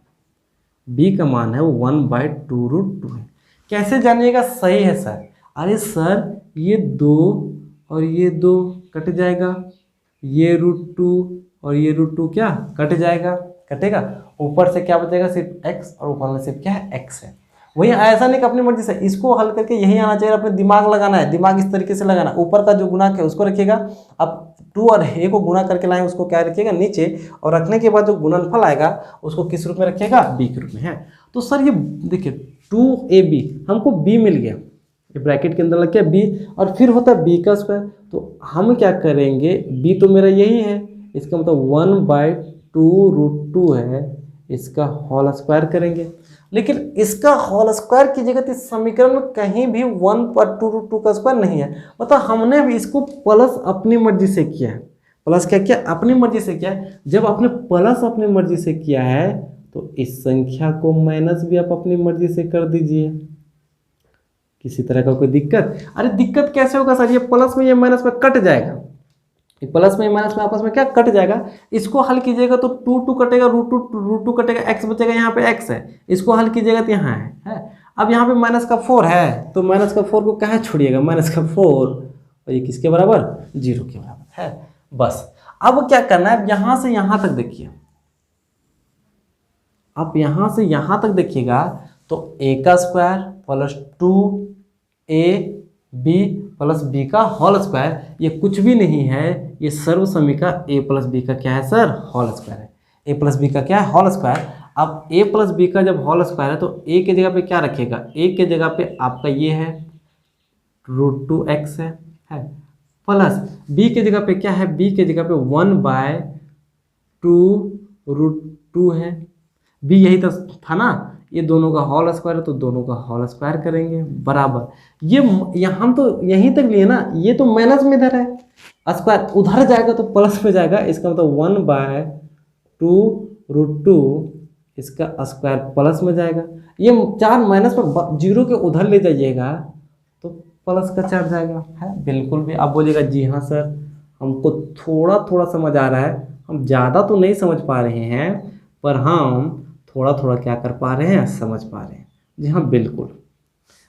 b का मान है वो 1/2√2 है। कैसे जानिएगा सही है सर? अरे सर ये 2 और ये 2 कट जाएगा, ये √2 और ये √2 क्या कट जाएगा? कटेगा। ऊपर से क्या बचेगा? सिर्फ x, और ऊपर में सिर्फ क्या है? x है। वही ऐसा नहीं कि अपनी मर्जी से इसको हल करके यही आना चाहिए, अपने दिमाग लगाना है, दिमाग इस तरीके से लगाना। ऊपर का जो गुणांक है उसको रखिएगा, अब 2 और a को गुणा करके लाएं, उसको क्या रखिएगा? नीचे, और रखने के बाद जो गुणनफल आएगा उसको किस रूप में रखिएगा? b के रूप में है। तो सर ये देखिए 2ab हमको b मिल गया, ये ब्रैकेट के अंदर लग गया b, और फिर होता है b का स्क्वायर। तो हम क्या करेंगे? b तो मेरा यही है, इसका मतलब 1/2√2 है, इसका होल स्क्वायर करेंगे। लेकिन इसका होल स्क्वायर कीजिएगा तो इस समीकरण में कहीं भी 1/2√2 का स्क्वायर नहीं है। मतलब हमने भी इसको प्लस अपनी मर्जी से किया है। प्लस क्या किया? अपनी मर्जी से किया है। जब आपने प्लस अपनी मर्जी से किया है तो इस संख्या को माइनस भी आप अपनी मर्जी से कर दीजिए। किसी तरह का कोई दिक्कत? अरे दिक्कत कैसे होगा सर? ये प्लस में ये माइनस में कट जाएगा, ये प्लस में माइनस में आपस में क्या कट जाएगा। इसको हल कीजिएगा तो 2 कटेगा, √2 कटेगा, x बचेगा, यहाँ पे x है। इसको हल कीजिएगा तो यहाँ है। अब यहाँ पे माइनस का 4 है, तो माइनस का 4 को कहाँ छोड़िएगा? माइनस का 4, और ये किसके बराबर? 0 के बराबर है। बस अब क्या करना है? यहाँ से यहाँ तक देखिए, आप यहाँ से यहाँ तक देखिएगा तो a का square plus 2ab plus b का होल स्क्वायर, ये कुछ भी नहीं है, ये सर्व समीका a प्लस b का क्या है सर? होल स्क्वायर है। a प्लस b का क्या है? Whole square. अब a प्लस b का जब होल स्क्वायर है तो a के जगह पे क्या रखेगा? a के जगह पे आपका ये है √2x है प्लस b के जगह पे क्या है? b के जगह पे 1/2√2 है। b यही तो था ना, ये दोनों का होल स्क्वायर है तो दोनों का होल स्क्वायर करेंगे बराबर। ये हम तो यहीं तक लिए ना, ये तो माइनस में इधर है, स्क्वायर उधर जाएगा तो प्लस में जाएगा। इसका मतलब 1/2√2 इसका स्क्वायर प्लस में जाएगा। ये 4 माइनस पर 0 के उधर ले जाइएगा तो प्लस का 4 जाएगा। है बिल्कुल भी। आप बोलिएगा जी हाँ सर हमको थोड़ा थोड़ा समझ आ रहा है, हम ज़्यादा तो नहीं समझ पा रहे हैं पर हम थोड़ा थोड़ा क्या कर पा रहे हैं? समझ पा रहे हैं। जी हाँ बिल्कुल।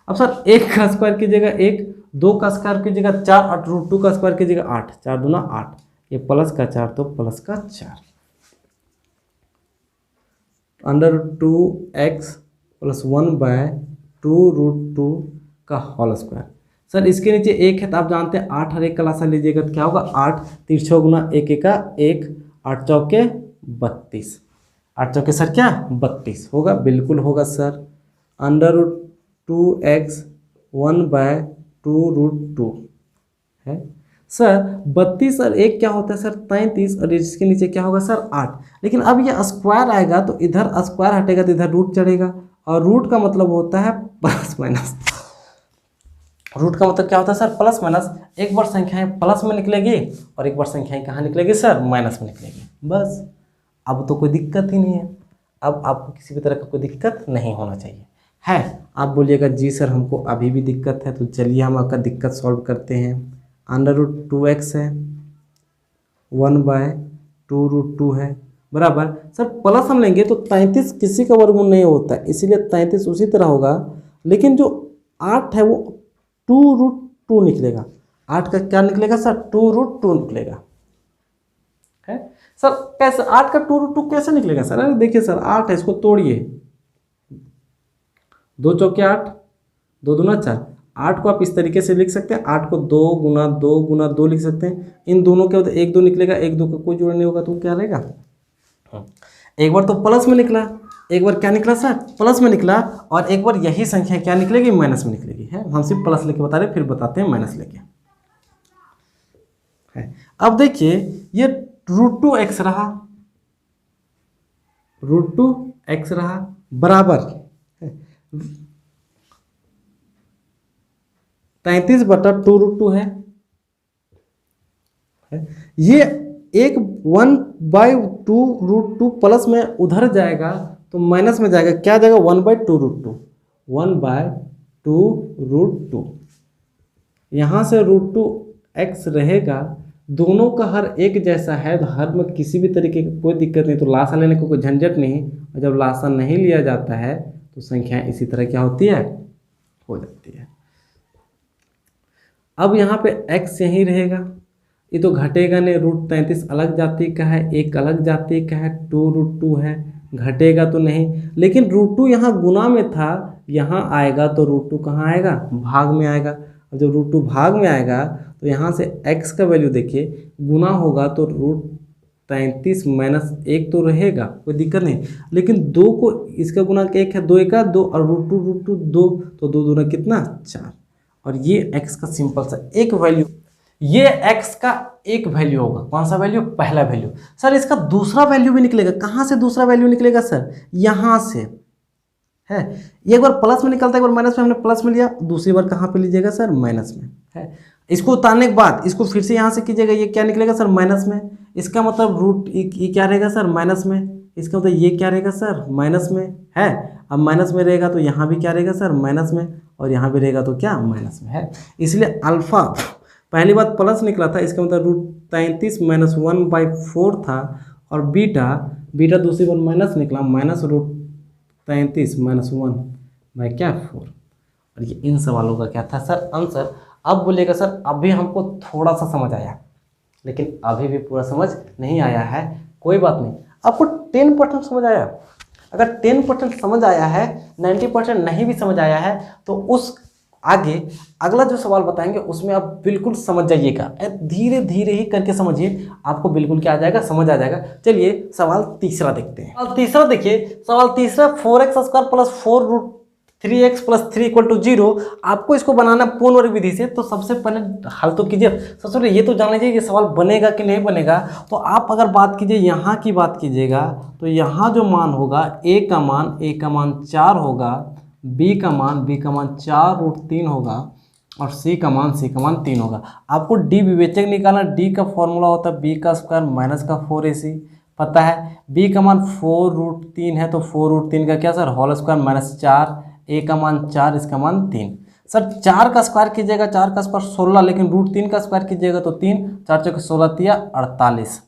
अब सर 1 का स्क्वायर कीजिएगा 1, 2 का स्क्वायर कीजिएगा 4, और √2 का स्क्वायर कीजिएगा 8, 4 दूना 8, ये प्लस का 4 तो प्लस का 4, √2x प्लस 1/2√2 का होल स्क्वायर। सर इसके नीचे 1 है तो आप जानते हैं 8 और 1 का लासा लीजिएगा तो क्या होगा? 8 तिरछा गुना 1 का 1, 8 चौके 32, 8 चौके सर क्या? 32 होगा, बिल्कुल होगा सर। √2x 1/2√2 है सर। 32 और 1 क्या होता है सर? 33, और इसके नीचे क्या होगा सर? 8। लेकिन अब ये स्क्वायर आएगा तो इधर स्क्वायर हटेगा तो इधर रूट चढ़ेगा, और रूट का मतलब होता है प्लस माइनस। रूट का मतलब क्या होता है सर? Plus minus. एक बार संख्याएं प्लस में निकलेगी और एक बार संख्याएं कहाँ निकलेगी सर? माइनस में निकलेगी। बस अब तो कोई दिक्कत ही नहीं है, अब आपको किसी भी तरह का कोई दिक्कत नहीं होना चाहिए। है आप बोलिएगा जी सर हमको अभी भी दिक्कत है, तो चलिए हम आपका दिक्कत सॉल्व करते हैं। √2x है 1/2√2 है बराबर। सर प्लस हम लेंगे तो 33 किसी का वर्गमूल नहीं होता है, इसीलिए 33 उसी तरह होगा, लेकिन जो 8 है वो 2√2 निकलेगा। 8 का क्या निकलेगा सर? 2√2 निकलेगा। है सर कैसे 8 का 2√2 कैसे निकलेगा सर? अरे देखिए सर 8 है, इसको तोड़िए, 2 चौके 8, 2 दूना 4। 8 को आप इस तरीके से लिख सकते हैं, 8 को 2 गुना 2 गुना 2 लिख सकते हैं। इन दोनों के बाद 1 2 निकलेगा, 1 2 का कोई जोड़ नहीं होगा तो क्या रहेगा, एक बार तो प्लस में निकला, एक बार क्या निकला सर, प्लस में निकला, और एक बार यही संख्या क्या निकलेगी, माइनस में निकलेगी। है, हम सिर्फ प्लस लेके बता रहे, फिर बताते हैं माइनस लेके। है, अब देखिए ये √2x रहा, √2x रहा बराबर 33/2√2 है। ये एक 1/2√2 प्लस में उधर जाएगा तो माइनस में जाएगा, क्या जाएगा 1/2√2, 1/2√2। यहाँ से √2x रहेगा, दोनों का हर एक जैसा है, तो हर में किसी भी तरीके की कोई दिक्कत नहीं, तो लासा लेने को कोई झंझट नहीं। और जब लासा नहीं लिया जाता है तो संख्या इसी तरह क्या होती है, हो जाती है। अब यहाँ पे x यहीं रहेगा, ये तो घटेगा नहीं, √33 अलग जाति का है, एक अलग जाति का है, 2√2 है, घटेगा तो नहीं। लेकिन √2 यहाँ गुना में था, यहाँ आएगा तो √2 कहाँ आएगा, भाग में आएगा। और जब √2 भाग में आएगा तो यहाँ से x का वैल्यू देखिए, गुना होगा तो √33 माइनस 1 तो रहेगा, कोई दिक्कत नहीं। लेकिन 2 को इसका गुना 1 है, 2 1 2, और √2 2, तो 2 दूना कितना 4। और ये x का सिंपल सा एक वैल्यू, ये x का एक वैल्यू होगा। कौन सा वैल्यू, पहला वैल्यू। सर इसका दूसरा वैल्यू भी निकलेगा, कहाँ से दूसरा वैल्यू निकलेगा सर, यहाँ से है। एक बार प्लस में निकलता है, एक बार माइनस में, हमने प्लस में लिया, दूसरी बार कहाँ पे लीजिएगा सर, माइनस में है। इसको उतारने के बाद इसको फिर से यहाँ से कीजिएगा, ये क्या निकलेगा सर, माइनस में। इसका मतलब ये क्या रहेगा सर, माइनस में। इसका मतलब ये क्या रहेगा सर, माइनस में है। अब माइनस में रहेगा तो यहाँ भी क्या रहेगा सर, माइनस में, और यहाँ भी रहेगा तो क्या, माइनस में है। इसलिए अल्फा पहली बात प्लस निकला था, इसका मतलब √33 माइनस 1/4 था, और बीटा दूसरी बार माइनस निकला, माइनस √33 माइनस 1/4। और ये इन सवालों का क्या था सर, आंसर। अब बोलिएगा सर अभी हमको थोड़ा सा समझ आया, लेकिन अभी भी पूरा समझ नहीं आया है, कोई बात नहीं। आपको 10% समझ आया, अगर 10% समझ आया है, 90% नहीं भी समझ आया है, तो उस आगे अगला जो सवाल बताएंगे उसमें आप बिल्कुल समझ जाइएगा, धीरे धीरे ही करके समझिए, आपको बिल्कुल क्या आ जाएगा, समझ आ जाएगा। चलिए सवाल तीसरा देखते हैं। सवाल तीसरा देखिए, सवाल तीसरा 4x² प्लस 4√3x प्लस 3 = 0। आपको इसको बनाना पूर्ण वर्ग विधि से, तो सबसे पहले हल तो कीजिए। सबसे पहले ये तो जान लीजिए ये सवाल बनेगा कि नहीं बनेगा। तो आप अगर बात कीजिए यहाँ की बात कीजिएगा, तो यहाँ जो मान होगा a का मान 4 होगा, b का मान 4√3 होगा, और c का मान 3 होगा। आपको d विवेचक निकालना, d का फॉर्मूला होता है b का स्क्वायर माइनस का 4ac, पता है। b का मान 4√3 है, तो 4√3 का क्या sir, whole square minus 4, a का मान 4, इसका मान 3। सर 4 का स्क्वायर कीजिएगा, 4 का स्क्वायर 16, लेकिन √3 का स्क्वायर कीजिएगा तो 3, 4 चौके 16 तिया 48,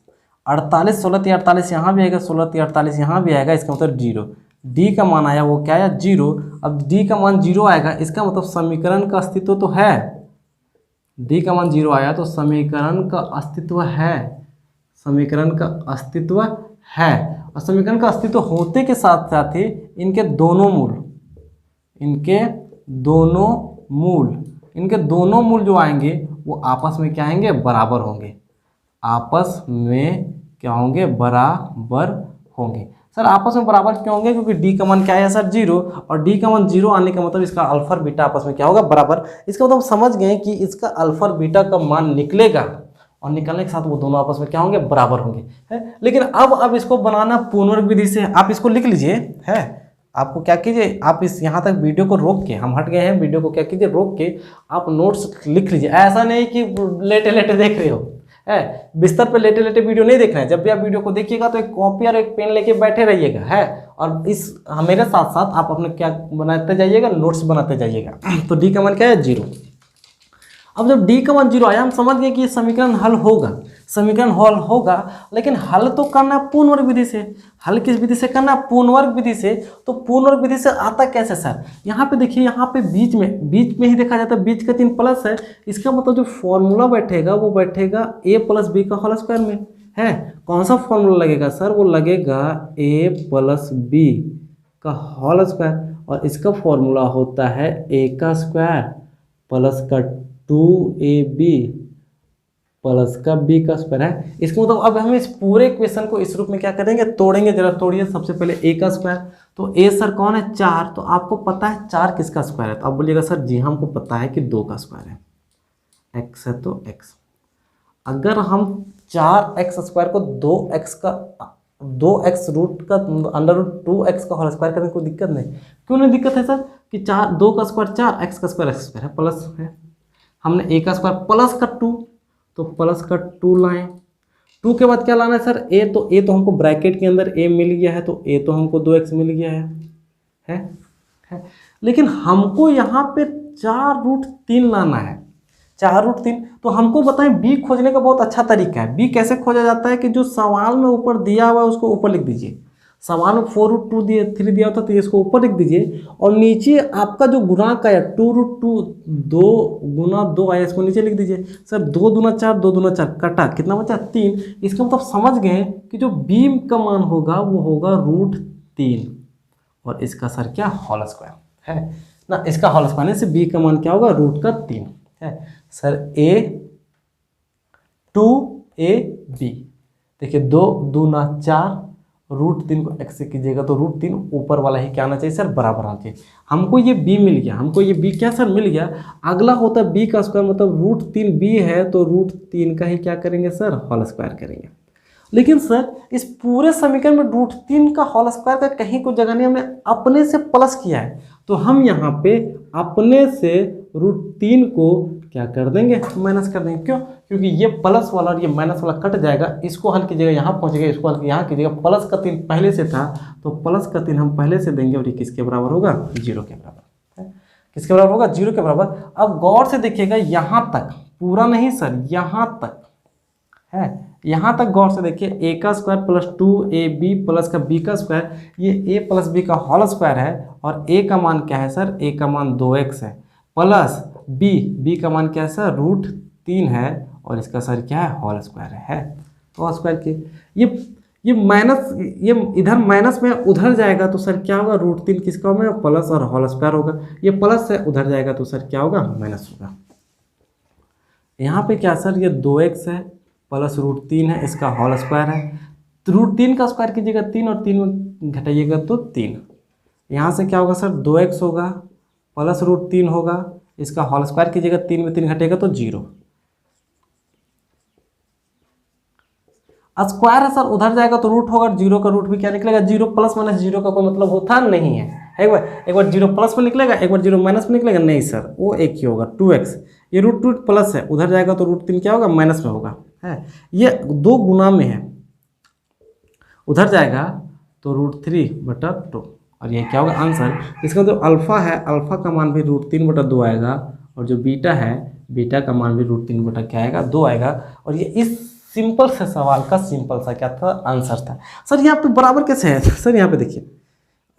16 तिया 48 यहाँ भी आएगा, 16 तिया 48 यहाँ भी आएगा, इसका मतलब 0। d का मान आया वो क्या आया, 0। अब d का मान 0 आएगा, इसका मतलब समीकरण का अस्तित्व तो है। d का मान 0 आया तो समीकरण का अस्तित्व है, समीकरण का अस्तित्व है। और समीकरण का अस्तित्व होते के साथ साथ ही इनके दोनों मूल जो आएंगे वो आपस में क्या आएंगे, बराबर होंगे, आपस में क्या होंगे, बराबर होंगे। सर आपस में बराबर क्यों होंगे, क्योंकि d का मान क्या है सर 0, और d का मान 0 आने का मतलब इसका अल्फा और बीटा आपस में क्या होगा, बराबर। इसका मतलब समझ गए कि इसका अल्फा और बीटा का मान निकलेगा, और निकलने के साथ वो दोनों आपस में क्या होंगे, बराबर होंगे, है। लेकिन अब इसको बनाना पूर्ण वर्ग विधि से, आप इसको लिख लीजिए, है। आपको क्या कीजिए, आप इस यहाँ तक वीडियो को रोक के, हम हट गए हैं, वीडियो को क्या कीजिए, रोक के आप नोट्स लिख लीजिए। ऐसा नहीं कि लेटे लेटे देख रहे हो, है। बिस्तर पे लेटे लेटे वीडियो नहीं देखना है। जब भी आप वीडियो को देखिएगा तो एक कॉपी और एक पेन लेके बैठे रहिएगा, है। और इस मेरे साथ साथ आप अपने क्या बनाते जाइएगा, नोट्स बनाते जाइएगा। तो डी का मान क्या है, 0। अब जब d का मान 0 आया, हम समझ गए कि ये समीकरण हल होगा, समीकरण हल होगा। लेकिन हल तो करना है पूर्ण वर्ग विधि से। हल किस विधि से करना है, पूर्ण वर्ग विधि से। तो पूर्ण वर्ग विधि से आता कैसे सर, यहाँ पे देखिए, यहाँ पे बीच में ही देखा जाता है, बीच का चिन्ह प्लस है। इसका मतलब जो फॉर्मूला बैठेगा वो बैठेगा a + b का होल स्क्वायर में, है। कौन सा फॉर्मूला लगेगा सर, वो लगेगा a + b का होल स्क्वायर। और इसका फॉर्मूला होता है ए का स्क्वायर प्लस का 2ab प्लस का बी का स्क्वायर है। इसका मतलब अब हम इस पूरे इक्वेशन को इस रूप में क्या करेंगे, तोड़ेंगे। जरा तोड़िए। सबसे पहले ए का स्क्वायर, तो ए सर कौन है, 4, तो आपको पता है 4 किसका स्क्वायर है, तो आप बोलिएगा सर जी हमको पता है कि 2 का स्क्वायर है, x है तो x। अगर हम 4x स्क्वायर को 2x रूट का अंडर रूट 2x का होल स्क्वायर करने में कोई दिक्कत नहीं। क्यों नहीं दिक्कत है सर कि 2 का स्क्वायर 4, x का स्क्वायर x स्क्वायर है, प्लस है। हमने a का स्क्वायर प्लस का 2, तो प्लस का 2 लाएं। 2 के बाद क्या लाना है सर, a, तो a तो हमको ब्रैकेट के अंदर a मिल गया है, तो a तो हमको 2x मिल गया है। लेकिन हमको यहाँ पे 4√3 लाना है, 4√3। तो हमको बताएं b खोजने का बहुत अच्छा तरीका है। b कैसे खोजा जाता है कि जो सवाल में ऊपर दिया हुआ है उसको ऊपर लिख दीजिए। सवाल में 4√3 दिया होता तो इसको ऊपर लिख दीजिए, और नीचे आपका जो गुणांक आया 2√2 2 गुना 2 आया, इसको नीचे लिख दीजिए। सर 2 दूना 4, 2 दूना 4 कटा, कितना बचा 3। इसका मतलब समझ गए कि जो b का मान होगा वो होगा √3, और इसका सर क्या होल स्क्वायर है ना, इसका होल स्क्वायर से b का मान क्या होगा √3 है। सर a 2ab, देखिए 2 दूना 4, √3 को x से कीजिएगा तो √3 ऊपर वाला ही क्या आना चाहिए सर, बराबर आना चाहिए। हमको ये b मिल गया, हमको ये b क्या सर मिल गया। अगला होता है b का स्क्वायर, मतलब √3b है तो √3 का ही क्या करेंगे सर, होल स्क्वायर करेंगे। लेकिन सर इस पूरे समीकरण में √3 का होल स्क्वायर का कहीं कोई जगह नहीं, हमने अपने से प्लस किया है, तो हम यहाँ पे अपने से √3 को क्या कर देंगे, माइनस कर देंगे। क्यों, क्योंकि ये प्लस वाला और ये माइनस वाला कट जाएगा, इसको हल कीजिएगा यहाँ पहुँचेगा, इसको हल यहाँ कीजिएगा। प्लस का 3 पहले से था तो प्लस का 3 हम पहले से देंगे, और ये किसके बराबर होगा, 0 के बराबर है। किसके बराबर होगा, 0 के बराबर। अब गौर से देखिएगा यहाँ तक, पूरा नहीं सर, यहाँ तक है, यहाँ तक गौर से देखिए। a का स्क्वायर प्लस 2ab प्लस का b का स्क्वायर, ये a प्लस b का होल स्क्वायर है, और a का मान क्या है सर, a का मान 2x है, प्लस b का मान क्या है सर, √3 है, और इसका सर क्या है, होल स्क्वायर है। तो होल स्क्वायर के ये माइनस, ये इधर माइनस में उधर जाएगा तो सर क्या होगा, √3 किसका होगा, प्लस और होल स्क्वायर होगा। ये प्लस से उधर जाएगा तो सर क्या होगा, माइनस होगा। यहाँ पे क्या सर, ये 2x है प्लस √3 है, इसका होल स्क्वायर है। √3 का स्क्वायर कीजिएगा 3, और 3 में घटाइएगा तो 3। यहाँ से क्या होगा सर, 2x होगा प्लस √3 होगा, इसका होल स्क्वायर कीजिएगा, 3 में 3 घटेगा तो 0। स्क्वायर है सर, उधर जाएगा तो रूट होगा, 0 का रूट भी क्या निकलेगा, 0। प्लस माइनस 0 का कोई मतलब होता नहीं है। एक बार 0 प्लस में निकलेगा, एक बार 0 माइनस में निकलेगा, नहीं सर वो एक ही होगा, 2x। ये √2 प्लस है, उधर जाएगा तो √3 क्या होगा, माइनस में होगा है। ये 2 गुना में है, उधर जाएगा तो √3/2, और ये क्या होगा आंसर। इसका जो अल्फा है, अल्फा का मान भी √3/2 आएगा, और जो बीटा है, बीटा का मान भी √3 क्या आएगा, 2 आएगा। और ये इस सिंपल से सवाल का सिंपल सा क्या था, आंसर था। सर यहाँ पे बराबर कैसे है सर, यहाँ पे देखिए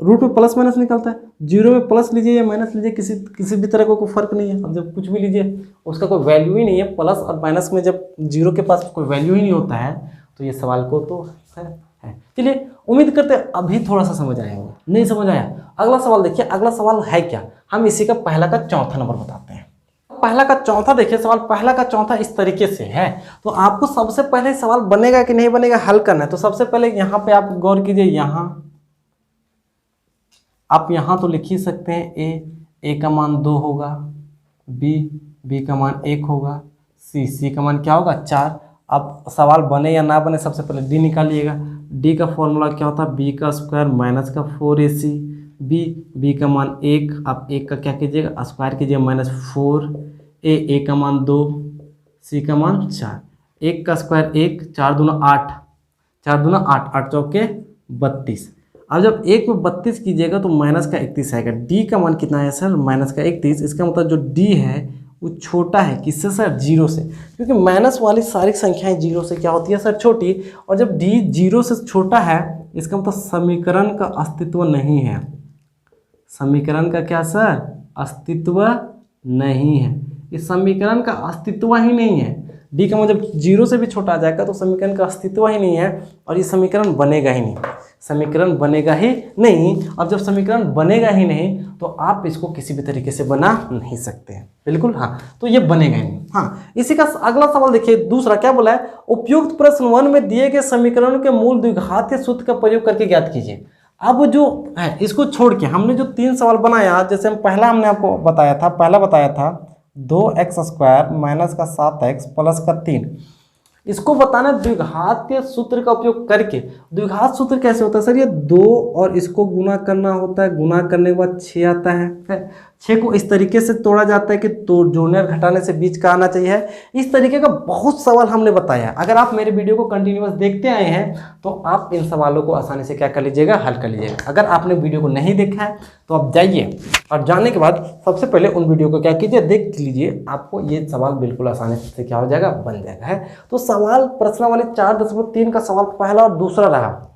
रूट में प्लस माइनस निकलता है, 0 में प्लस लीजिए या माइनस लीजिए, किसी भी तरह का कोई फर्क नहीं है। अब जब कुछ भी लीजिए उसका कोई वैल्यू ही नहीं है, प्लस और माइनस में जब 0 के पास कोई वैल्यू ही नहीं होता है, तो ये सवाल को तो है। चलिए उम्मीद करते हैं अभी थोड़ा सा समझ आया होगा। नहीं समझ आया, अगला सवाल देखिए। अगला सवाल है क्या, हम इसी का पहला का चौथा नंबर बताते हैं। पहला का चौथा देखिए, सवाल पहला का चौथा इस तरीके से है। तो आपको सबसे पहले सवाल बनेगा कि नहीं बनेगा हल करना है। तो सबसे पहले यहाँ पे आप गौर कीजिए, यहाँ आप यहाँ तो लिख ही सकते हैं, a का मान 2 होगा, b का मान 1 होगा, c का मान क्या होगा 4। अब सवाल बने या ना बने, सबसे पहले d निकालिएगा। d का फॉर्मूला क्या होता है, b का स्क्वायर माइनस का 4ac, b का मान 1, आप 1 का क्या कीजिएगा, स्क्वायर कीजिए -4, a का मान 2, c का मान 4। 1 का स्क्वायर 1, 4 दूना 8, 4 दूना 8, 8 चौके 32। अब जब 1 में 32 कीजिएगा तो माइनस का 31 आएगा। d का मान कितना है सर, माइनस का 31। इसका मतलब जो d है वो छोटा है किससे सर, 0 से, क्योंकि माइनस वाली सारी संख्याएं 0 से क्या होती है सर, छोटी। और जब d 0 से छोटा है, इसका मतलब समीकरण का अस्तित्व नहीं है। समीकरण का क्या सर, अस्तित्व नहीं है। इस समीकरण का अस्तित्व ही नहीं है। d का मतलब 0 से भी छोटा आ जाएगा तो समीकरण का अस्तित्व ही नहीं है, और ये समीकरण बनेगा ही नहीं। समीकरण बनेगा ही नहीं। अब जब समीकरण बनेगा ही नहीं तो आप इसको किसी भी तरीके से बना नहीं सकते हैं, बिल्कुल। हाँ, तो ये बनेगा ही नहीं। हाँ, इसी का अगला सवाल देखिए, दूसरा क्या बोला है, उपयुक्त प्रश्न 1 में दिए गए समीकरणों के मूल द्विघातीय सूत्र का प्रयोग करके ज्ञात कीजिए। अब जो है इसको छोड़ के हमने जो 3 सवाल बनाया, जैसे हमने आपको बताया था, पहला बताया था 2x² माइनस का 7x प्लस का 3, इसको बताना द्विघातीय सूत्र का उपयोग करके। द्विघात सूत्र कैसे होता है सर, ये 2 और इसको गुना करना होता है, गुना करने के बाद 6 आता है। 6 को इस तरीके से तोड़ा जाता है कि तो जोड़ने और घटाने से बीच का आना चाहिए। इस तरीके का बहुत सवाल हमने बताया। अगर आप मेरे वीडियो को कंटिन्यूअस देखते आए हैं तो आप इन सवालों को आसानी से क्या कर लीजिएगा, हल कर लीजिएगा। अगर आपने वीडियो को नहीं देखा है तो आप जाइए और जाने के बाद सबसे पहले उन वीडियो को क्या कीजिए, देख लीजिए, आपको ये सवाल बिल्कुल आसानी से क्या हो जाएगा, बन जाएगा। है तो सवाल प्रश्नावली 4.3 का सवाल पहला और दूसरा रहा।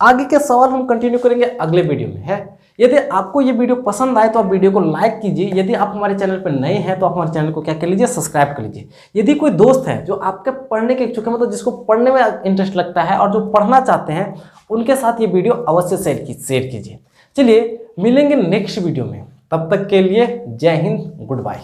आगे के सवाल हम कंटिन्यू करेंगे अगले वीडियो में। है यदि आपको ये वीडियो पसंद आए तो आप वीडियो को लाइक कीजिए। यदि आप हमारे चैनल पर नए हैं तो आप हमारे चैनल को क्या कर लीजिए, सब्सक्राइब कर लीजिए। यदि कोई दोस्त है जो आपके पढ़ने के इच्छुक है, मतलब जिसको पढ़ने में इंटरेस्ट लगता है और जो पढ़ना चाहते हैं, उनके साथ ये वीडियो अवश्य शेयर कीजिए। चलिए मिलेंगे नेक्स्ट वीडियो में, तब तक के लिए जय हिंद, गुड बाय।